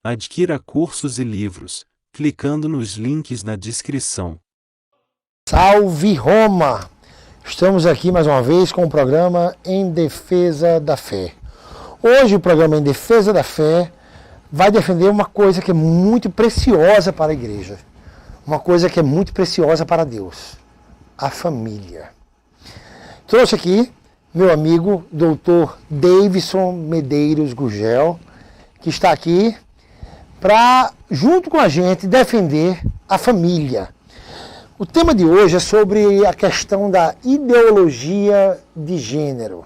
Adquira cursos e livros, clicando nos links na descrição. Salve Roma! Estamos aqui mais uma vez com o programa Em Defesa da Fé. Hoje o programa Em Defesa da Fé vai defender uma coisa que é muito preciosa para a igreja. Uma coisa que é muito preciosa para Deus. A família. Trouxe aqui meu amigo Dr. Davidson Medeiros Gugel, que está aqui para, junto com a gente, defender a família. O tema de hoje é sobre a questão da ideologia de gênero.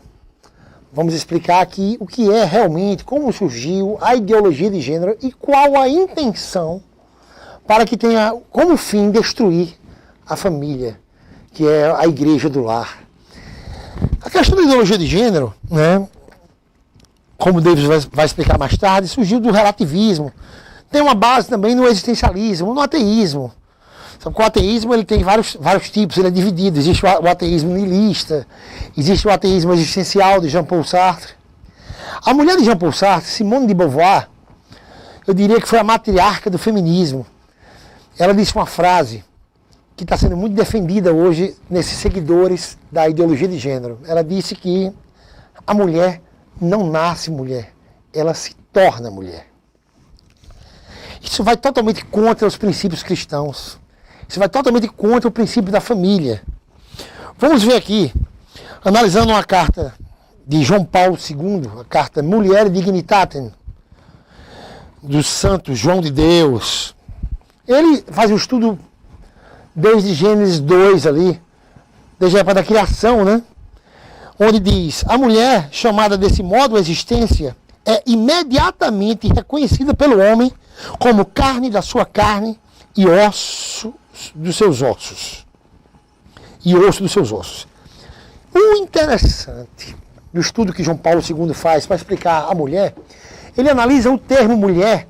Vamos explicar aqui o que é realmente, como surgiu a ideologia de gênero e qual a intenção para que tenha como fim destruir a família, que é a igreja do lar. A questão da ideologia de gênero, né, como o Davis vai explicar mais tarde, surgiu do relativismo. Tem uma base também no existencialismo, no ateísmo. Só que o ateísmo ele tem vários tipos, ele é dividido. Existe o ateísmo nihilista, existe o ateísmo existencial de Jean-Paul Sartre. A mulher de Jean-Paul Sartre, Simone de Beauvoir, eu diria que foi a matriarca do feminismo. Ela disse uma frase que está sendo muito defendida hoje nesses seguidores da ideologia de gênero. Ela disse que a mulher não nasce mulher, ela se torna mulher. Isso vai totalmente contra os princípios cristãos. Isso vai totalmente contra o princípio da família. Vamos ver aqui, analisando uma carta de João Paulo II, a carta Mulher Dignitatem, do santo João de Deus. Ele faz um estudo desde Gênesis 2 ali, desde a época da criação, né? Onde diz, a mulher chamada desse modo à existência é imediatamente reconhecida pelo homem como carne da sua carne e osso dos seus ossos. E osso dos seus ossos. O interessante do estudo que João Paulo II faz para explicar a mulher, ele analisa o termo mulher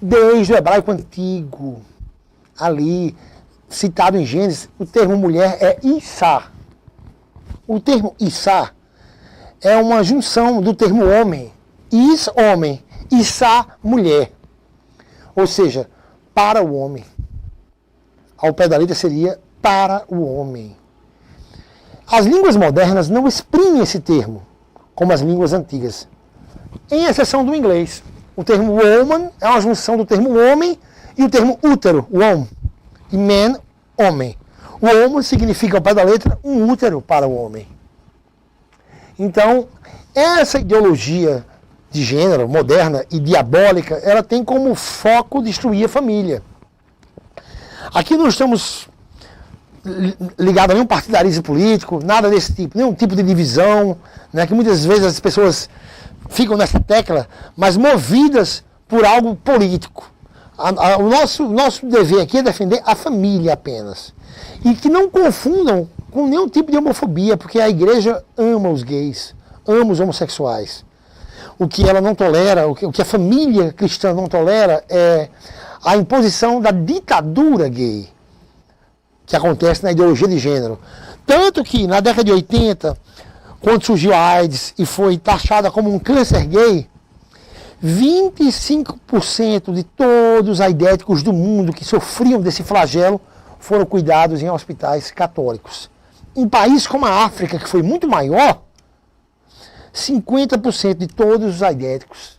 desde o hebraico antigo. Ali, citado em Gênesis, o termo mulher é Issá. O termo Issá é uma junção do termo homem. Is, homem. Issá, mulher. Ou seja, para o homem. Ao pé da letra seria para o homem. As línguas modernas não exprimem esse termo, como as línguas antigas. Em exceção do inglês. O termo woman é uma junção do termo homem e o termo útero, womb. E man, homem. O woman significa, ao pé da letra, um útero para o homem. Então, essa ideologia de gênero, moderna e diabólica, ela tem como foco destruir a família. Aqui não estamos ligados a nenhum partidarismo político, nada desse tipo, nenhum tipo de divisão, né, que muitas vezes as pessoas ficam nessa tecla, mas movidas por algo político. O nosso dever aqui é defender a família apenas. E que não confundam com nenhum tipo de homofobia, porque a igreja ama os gays, ama os homossexuais. O que ela não tolera, o que a família cristã não tolera é a imposição da ditadura gay, que acontece na ideologia de gênero. Tanto que na década de 80, quando surgiu a AIDS e foi taxada como um câncer gay, 25% de todos os aidéticos do mundo que sofriam desse flagelo foram cuidados em hospitais católicos. Em países como a África, que foi muito maior, 50% de todos os aidéticos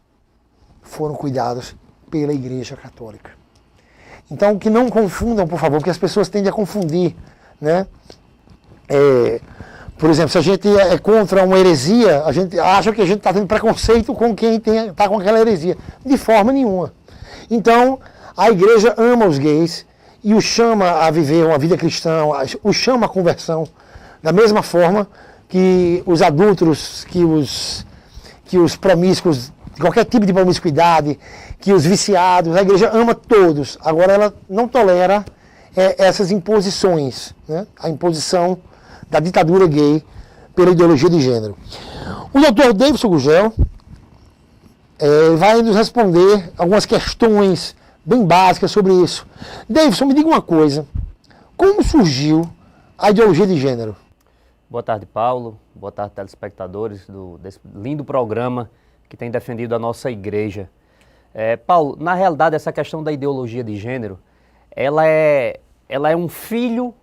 foram cuidados pela Igreja Católica. Então, que não confundam, por favor, porque as pessoas tendem a confundir, né? Por exemplo, se a gente é contra uma heresia, a gente acha que a gente está tendo preconceito com quem está com aquela heresia. De forma nenhuma. Então, a igreja ama os gays e os chama a viver uma vida cristã, os chama à conversão, da mesma forma que os adúlteros, que os promíscuos, qualquer tipo de promiscuidade, que os viciados, a igreja ama todos. Agora ela não tolera essas imposições, né? A imposição da ditadura gay pela ideologia de gênero. O Dr. Davidson Gugel vai nos responder algumas questões bem básicas sobre isso. Davidson, me diga uma coisa. Como surgiu a ideologia de gênero? Boa tarde, Paulo. Boa tarde, telespectadores desse lindo programa que tem defendido a nossa igreja. Paulo, na realidade, essa questão da ideologia de gênero, ela é um filho,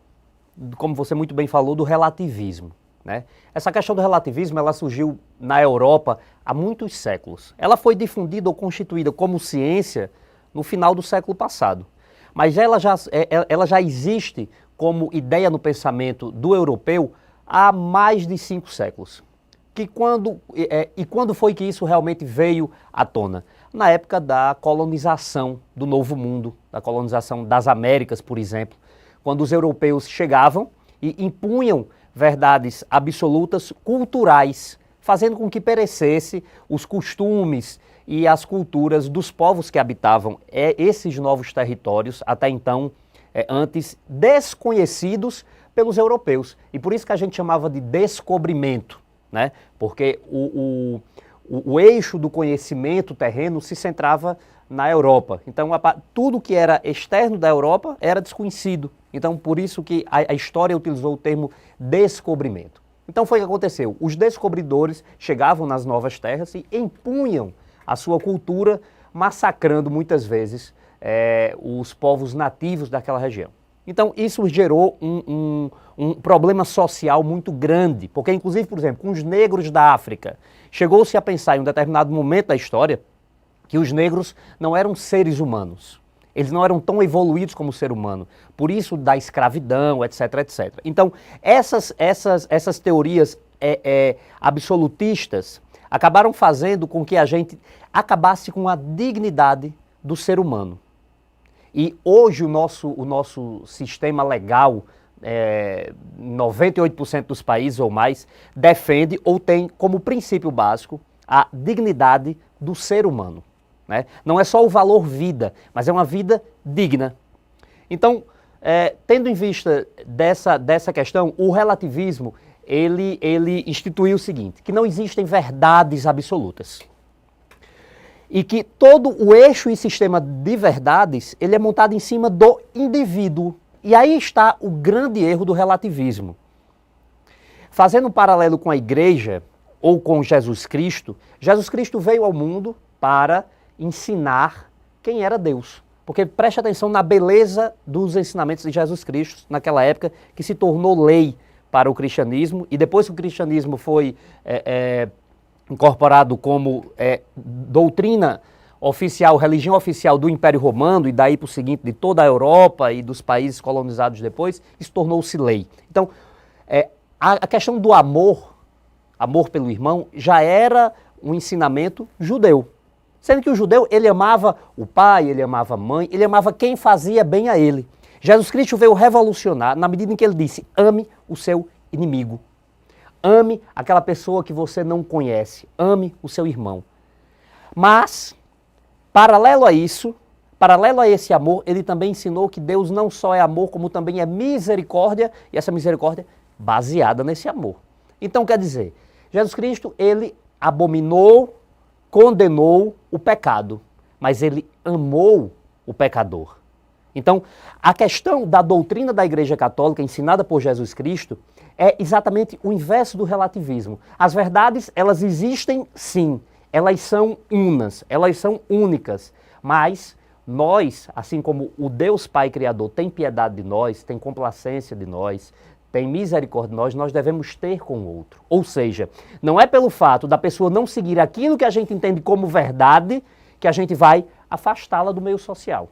como você muito bem falou, do relativismo, né? Essa questão do relativismo, ela surgiu na Europa há muitos séculos. Ela foi difundida ou constituída como ciência no final do século passado. Mas ela já existe como ideia no pensamento do europeu há mais de 5 séculos. Quando foi que isso realmente veio à tona? Na época da colonização do Novo Mundo, da colonização das Américas, por exemplo, quando os europeus chegavam e impunham verdades absolutas culturais, fazendo com que perecesse os costumes e as culturas dos povos que habitavam esses novos territórios, até então, antes desconhecidos pelos europeus. E por isso que a gente chamava de descobrimento, né? Porque o eixo do conhecimento terreno se centrava na Europa. Então, tudo que era externo da Europa era desconhecido. Então, por isso que a história utilizou o termo descobrimento. Então, foi o que aconteceu. Os descobridores chegavam nas novas terras e impunham a sua cultura, massacrando muitas vezes os povos nativos daquela região. Então, isso gerou um problema social muito grande, porque, inclusive, por exemplo, com os negros da África, chegou-se a pensar em um determinado momento da história que os negros não eram seres humanos. Eles não eram tão evoluídos como o ser humano. Por isso, da escravidão, etc, etc. Então, essas teorias absolutistas acabaram fazendo com que a gente acabasse com a dignidade do ser humano. E hoje o nosso sistema legal, 98% dos países ou mais, defende ou tem como princípio básico a dignidade do ser humano, né? Não é só o valor vida, mas é uma vida digna. Então, tendo em vista dessa questão, o relativismo, ele instituiu o seguinte, que não existem verdades absolutas. E que todo o eixo e sistema de verdades, ele é montado em cima do indivíduo. E aí está o grande erro do relativismo. Fazendo um paralelo com a igreja, ou com Jesus Cristo veio ao mundo para ensinar quem era Deus. Porque preste atenção na beleza dos ensinamentos de Jesus Cristo, naquela época, que se tornou lei para o cristianismo, e depois que o cristianismo foi incorporado como doutrina oficial, religião oficial do Império Romano, e daí para o seguinte, de toda a Europa e dos países colonizados depois, isso tornou-se lei. Então, a questão do amor pelo irmão, já era um ensinamento judeu. Sendo que o judeu, ele amava o pai, ele amava a mãe, ele amava quem fazia bem a ele. Jesus Cristo veio revolucionar na medida em que ele disse, ame o seu inimigo. Ame aquela pessoa que você não conhece. Ame o seu irmão. Mas, paralelo a esse amor, ele também ensinou que Deus não só é amor, como também é misericórdia, e essa misericórdia baseada nesse amor. Então, quer dizer, Jesus Cristo, ele abominou, condenou o pecado, mas ele amou o pecador. Então, a questão da doutrina da Igreja Católica ensinada por Jesus Cristo é exatamente o inverso do relativismo. As verdades, elas existem sim, elas são unas, elas são únicas, mas nós, assim como o Deus Pai Criador tem piedade de nós, tem complacência de nós, tem misericórdia de nós devemos ter com o outro. Ou seja, não é pelo fato da pessoa não seguir aquilo que a gente entende como verdade que a gente vai afastá-la do meio social.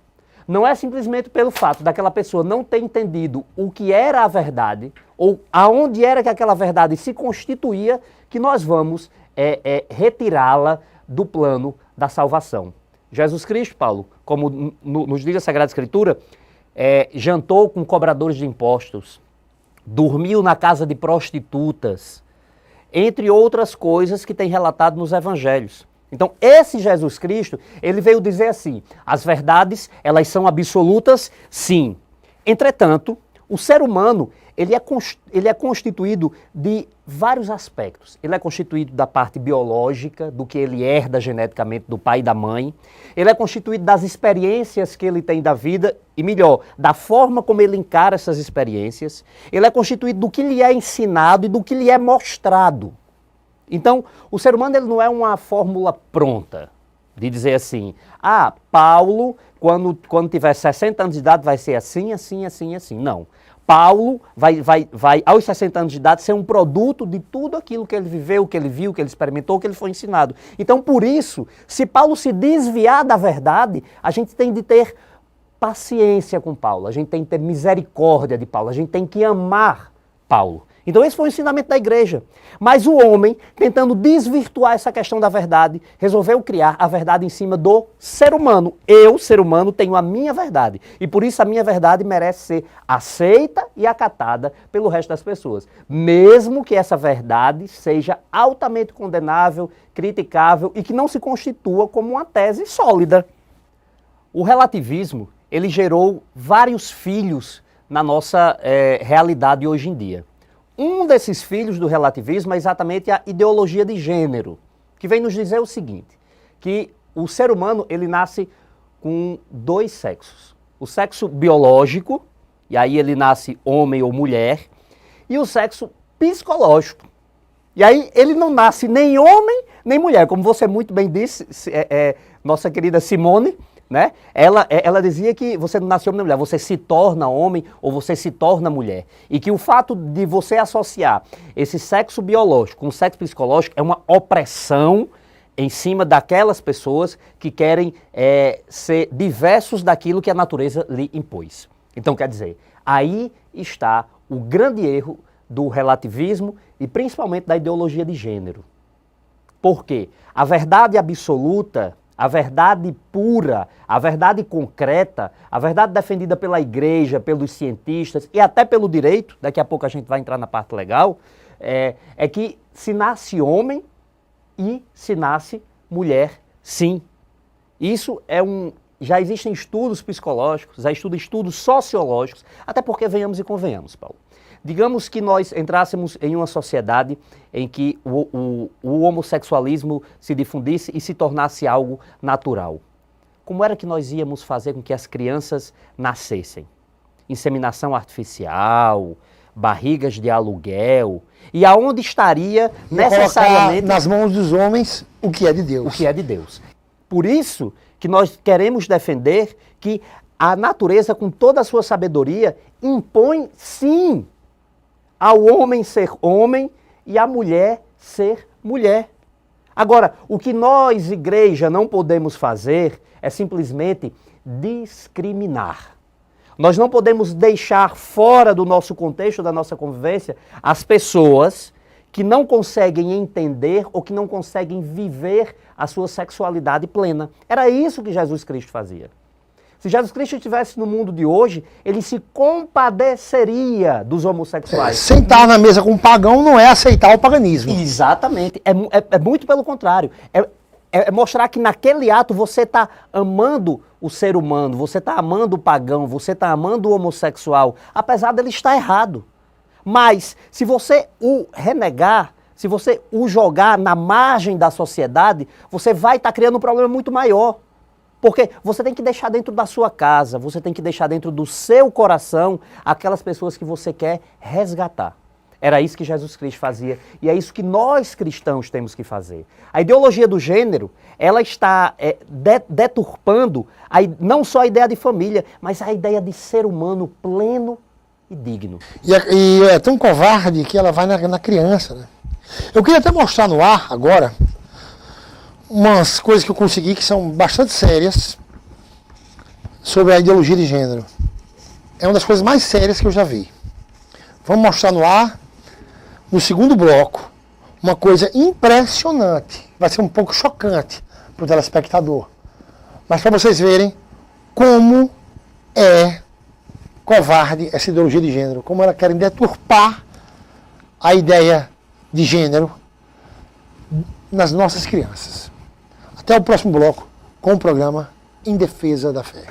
Não é simplesmente pelo fato daquela pessoa não ter entendido o que era a verdade ou aonde era que aquela verdade se constituía que nós vamos retirá-la do plano da salvação. Jesus Cristo, Paulo, como nos diz a Sagrada Escritura, jantou com cobradores de impostos, dormiu na casa de prostitutas, entre outras coisas que tem relatado nos evangelhos. Então, esse Jesus Cristo, ele veio dizer assim, as verdades, elas são absolutas, sim. Entretanto, o ser humano, ele é constituído de vários aspectos. Ele é constituído da parte biológica, do que ele herda geneticamente do pai e da mãe. Ele é constituído das experiências que ele tem da vida, e melhor, da forma como ele encara essas experiências. Ele é constituído do que lhe é ensinado e do que lhe é mostrado. Então, o ser humano ele não é uma fórmula pronta. de dizer assim, Paulo, quando tiver 60 anos de idade, vai ser assim, assim, assim, assim. Não. Paulo vai, aos 60 anos de idade, ser um produto de tudo aquilo que ele viveu, que ele viu, que ele experimentou, que ele foi ensinado. Então, por isso, se Paulo se desviar da verdade, a gente tem de ter paciência com Paulo, a gente tem que ter misericórdia de Paulo, a gente tem que amar Paulo. Então esse foi o ensinamento da igreja. Mas o homem, tentando desvirtuar essa questão da verdade, resolveu criar a verdade em cima do ser humano. Eu, ser humano, tenho a minha verdade. E por isso a minha verdade merece ser aceita e acatada pelo resto das pessoas. Mesmo que essa verdade seja altamente condenável, criticável e que não se constitua como uma tese sólida. O relativismo, ele gerou vários filhos na nossa realidade hoje em dia. Um desses filhos do relativismo é exatamente a ideologia de gênero, que vem nos dizer o seguinte, que o ser humano ele nasce com dois sexos. O sexo biológico, e aí ele nasce homem ou mulher, e o sexo psicológico. E aí ele não nasce nem homem nem mulher, como você muito bem disse, nossa querida Simone, né? Ela dizia que você não nasceu homem nem mulher, você se torna homem ou você se torna mulher. E que o fato de você associar esse sexo biológico com o sexo psicológico é uma opressão em cima daquelas pessoas que querem ser diversos daquilo que a natureza lhe impôs. Então, quer dizer, aí está o grande erro do relativismo e principalmente da ideologia de gênero. Por quê? A verdade absoluta, a verdade pura, a verdade concreta, a verdade defendida pela igreja, pelos cientistas e até pelo direito, daqui a pouco a gente vai entrar na parte legal, é que se nasce homem e se nasce mulher, sim. Isso já existem estudos psicológicos, já estudos sociológicos, até porque venhamos e convenhamos, Paulo. Digamos que nós entrássemos em uma sociedade em que o homossexualismo se difundisse e se tornasse algo natural. Como era que nós íamos fazer com que as crianças nascessem? Inseminação artificial, barrigas de aluguel. E aonde estaria necessariamente nas mãos dos homens o que é de Deus. O que é de Deus. Por isso que nós queremos defender que a natureza, com toda a sua sabedoria, impõe, sim, ao homem ser homem e à mulher ser mulher. Agora, o que nós, igreja, não podemos fazer é simplesmente discriminar. Nós não podemos deixar fora do nosso contexto, da nossa convivência, as pessoas que não conseguem entender ou que não conseguem viver a sua sexualidade plena. Era isso que Jesus Cristo fazia. Se Jesus Cristo estivesse no mundo de hoje, ele se compadeceria dos homossexuais. Sentar na mesa com um pagão não é aceitar o paganismo. Exatamente. É muito pelo contrário. É mostrar que naquele ato você está amando o ser humano, você está amando o pagão, você está amando o homossexual, apesar dele estar errado. Mas se você o renegar, se você o jogar na margem da sociedade, você vai estar criando um problema muito maior. Porque você tem que deixar dentro da sua casa, você tem que deixar dentro do seu coração aquelas pessoas que você quer resgatar. Era isso que Jesus Cristo fazia e é isso que nós cristãos temos que fazer. A ideologia do gênero, ela está deturpando não só a ideia de família, mas a ideia de ser humano pleno e digno. E é tão covarde que ela vai na criança, né? Eu queria até mostrar no ar agora umas coisas que eu consegui que são bastante sérias sobre a ideologia de gênero. É uma das coisas mais sérias que eu já vi. Vamos mostrar no ar, no segundo bloco, uma coisa impressionante. Vai ser um pouco chocante para o telespectador. Mas para vocês verem como é covarde essa ideologia de gênero, como ela quer deturpar a ideia de gênero nas nossas crianças. Até o próximo bloco com o programa Em Defesa da Fé.